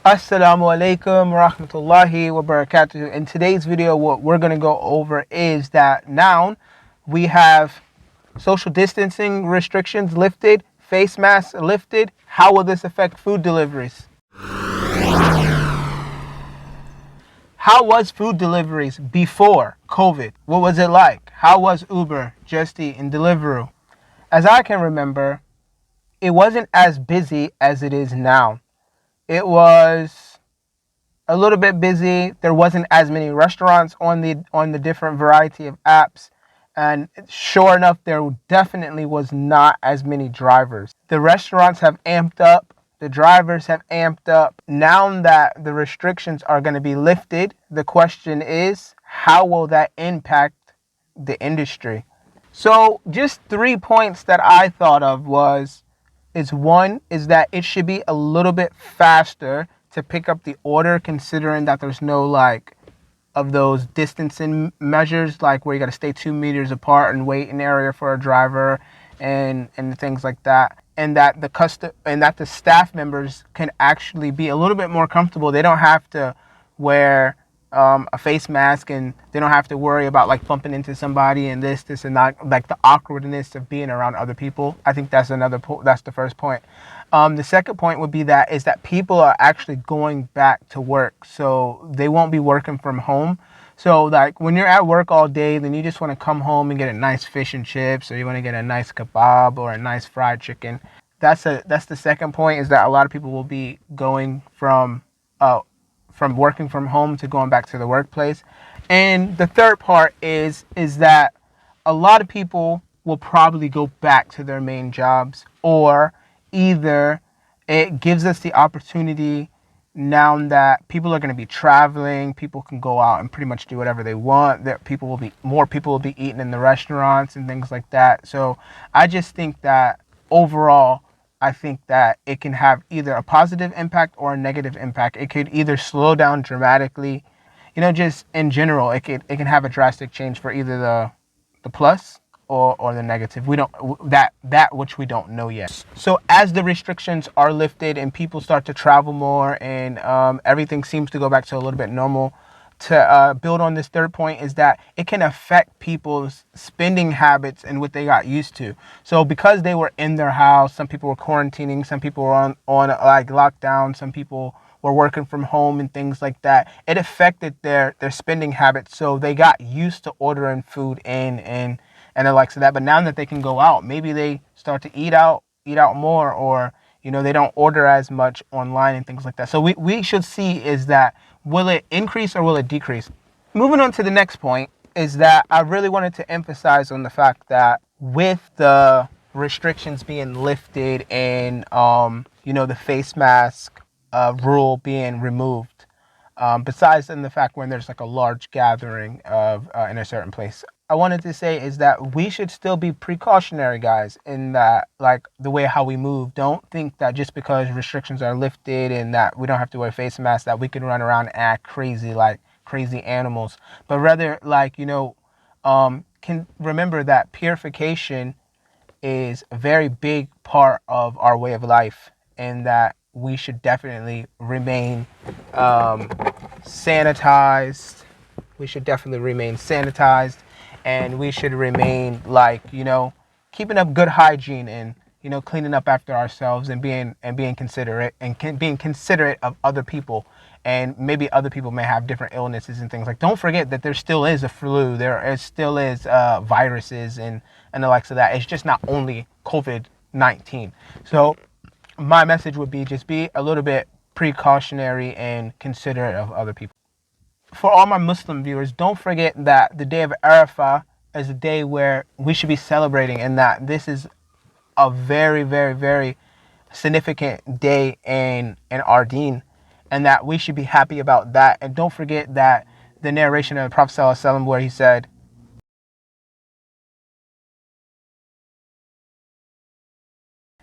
Assalamu alaikum rahmatullahi wa barakatuh. In today's video, what we're going to go over is that now we have social distancing restrictions lifted, face masks lifted. How will this affect food deliveries? How was food deliveries before COVID? What was it like? How was Uber, Just Eat, and Deliveroo? As I can remember, it wasn't as busy as it is now. It was a little bit busy. There wasn't as many restaurants on the different variety of apps, and sure enough, there definitely was not as many drivers. The restaurants have amped up. The drivers have amped up. Now that the restrictions are going to be lifted, the question is, how will that impact the industry? So, just 3 points that I thought of is one is that it should be a little bit faster to pick up the order, considering that there's no of those distancing measures, like where you got to stay 2 meters apart and wait an area for a driver and things like that, and that the staff members can actually be a little bit more comfortable. They don't have to wear a face mask, and they don't have to worry about bumping into somebody and this and that, like the awkwardness of being around other people. I think that's that's the first point. The second point would be that people are actually going back to work, so they won't be working from home. So when you're at work all day, then you just want to come home and get a nice fish and chips, or you want to get a nice kebab or a nice fried chicken. That's the second point, is that a lot of people will be going from working from home to going back to the workplace. And the third part is that a lot of people will probably go back to their main jobs, or either it gives us the opportunity, now that people are going to be traveling, people can go out and pretty much do whatever they want. That more people will be eating in the restaurants and things like that. So I just think that overall, I think that it can have either a positive impact or a negative impact. It could either slow down dramatically, just in general, it can have a drastic change for either the plus or the negative. We don't that which we don't know yet. So as the restrictions are lifted and people start to travel more, and everything seems to go back to a little bit normal, to build on this third point, is that it can affect people's spending habits and what they got used to. So because they were in their house, some people were quarantining, some people were on lockdown, some people were working from home and things like that. It affected their spending habits, so they got used to ordering food in and the likes of that. But now that they can go out, maybe they start to eat out more, or they don't order as much online and things like that. So we should see, is that, will it increase or will it decrease? Moving on to the next point, is that I really wanted to emphasize on the fact that with the restrictions being lifted and the face mask rule being removed, besides in the fact when there's a large gathering of in a certain place, I wanted to say is that we should still be precautionary, guys, in that, the way how we move. Don't think that just because restrictions are lifted and that we don't have to wear face masks, that we can run around and act crazy like crazy animals. But rather, can remember that purification is a very big part of our way of life, and that we should definitely remain sanitized. We should definitely remain sanitized, and we should remain keeping up good hygiene, and cleaning up after ourselves, and being considerate, and being considerate of other people. And maybe other people may have different illnesses and things don't forget that there still is a flu, still is viruses and the likes of that. It's just not only COVID-19. So my message would be, just be a little bit precautionary and considerate of other people. For all my Muslim viewers, don't forget that the day of Arafah is a day where we should be celebrating, and that this is a very, very, very significant day in our deen, and that we should be happy about that. And don't forget that the narration of the Prophet ﷺ, where he said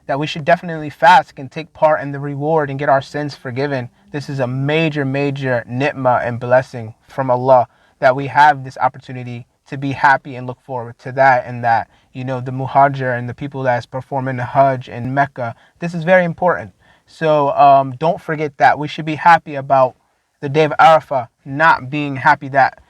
that we should definitely fast and take part in the reward and get our sins forgiven. This is a major, major ni'mah and blessing from Allah, that we have this opportunity to be happy and look forward to that. And that, the muhajir and the people that's performing the Hajj in Mecca, this is very important. So don't forget that. We should be happy about the day of Arafah, not being happy that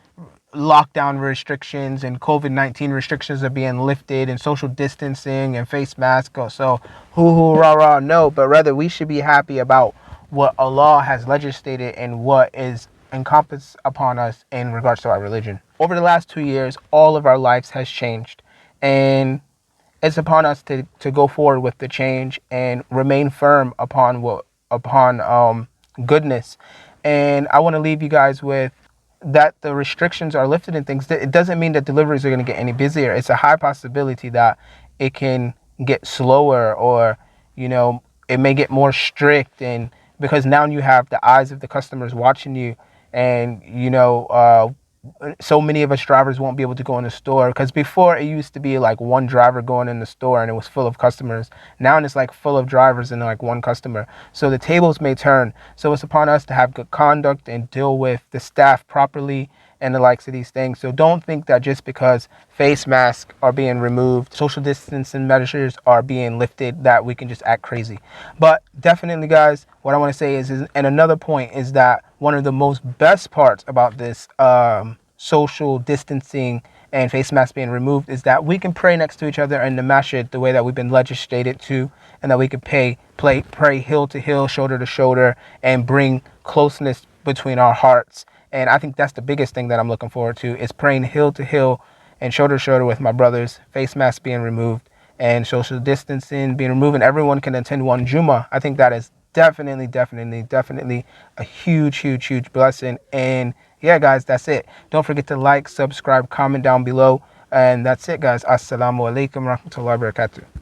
lockdown restrictions and COVID-19 restrictions are being lifted and social distancing and face masks. So hoo hoo rah rah, no, but rather we should be happy about what Allah has legislated and what is encompassed upon us in regards to our religion. Over the last 2 years, all of our lives has changed, and it's upon us to go forward with the change and remain firm upon goodness. And I want to leave you guys with that the restrictions are lifted and things. It doesn't mean that deliveries are going to get any busier. It's a high possibility that it can get slower, or it may get more strict, and because now you have the eyes of the customers watching you, and so many of us drivers won't be able to go in the store, because before it used to be like one driver going in the store and it was full of customers. Now it's like full of drivers and like one customer, so the tables may turn. So it's upon us to have good conduct and deal with the staff properly and the likes of these things. So don't think that just because face masks are being removed, social distancing measures are being lifted, that we can just act crazy. But definitely, guys, what I want to say is and another point is that one of the most best parts about this social distancing and face masks being removed is that we can pray next to each other in the masjid the way that we've been legislated to, and that we can pray hill to hill, shoulder to shoulder, and bring closeness between our hearts. And I think that's the biggest thing that I'm looking forward to, is praying hill to hill and shoulder to shoulder with my brothers, face masks being removed and social distancing being removed, and everyone can attend one Jummah. I think that is definitely a huge blessing. And yeah, guys, that's it. Don't forget to like, subscribe, comment down below. And that's it, guys. Assalamu alaikum warahmatullahi wabarakatuh.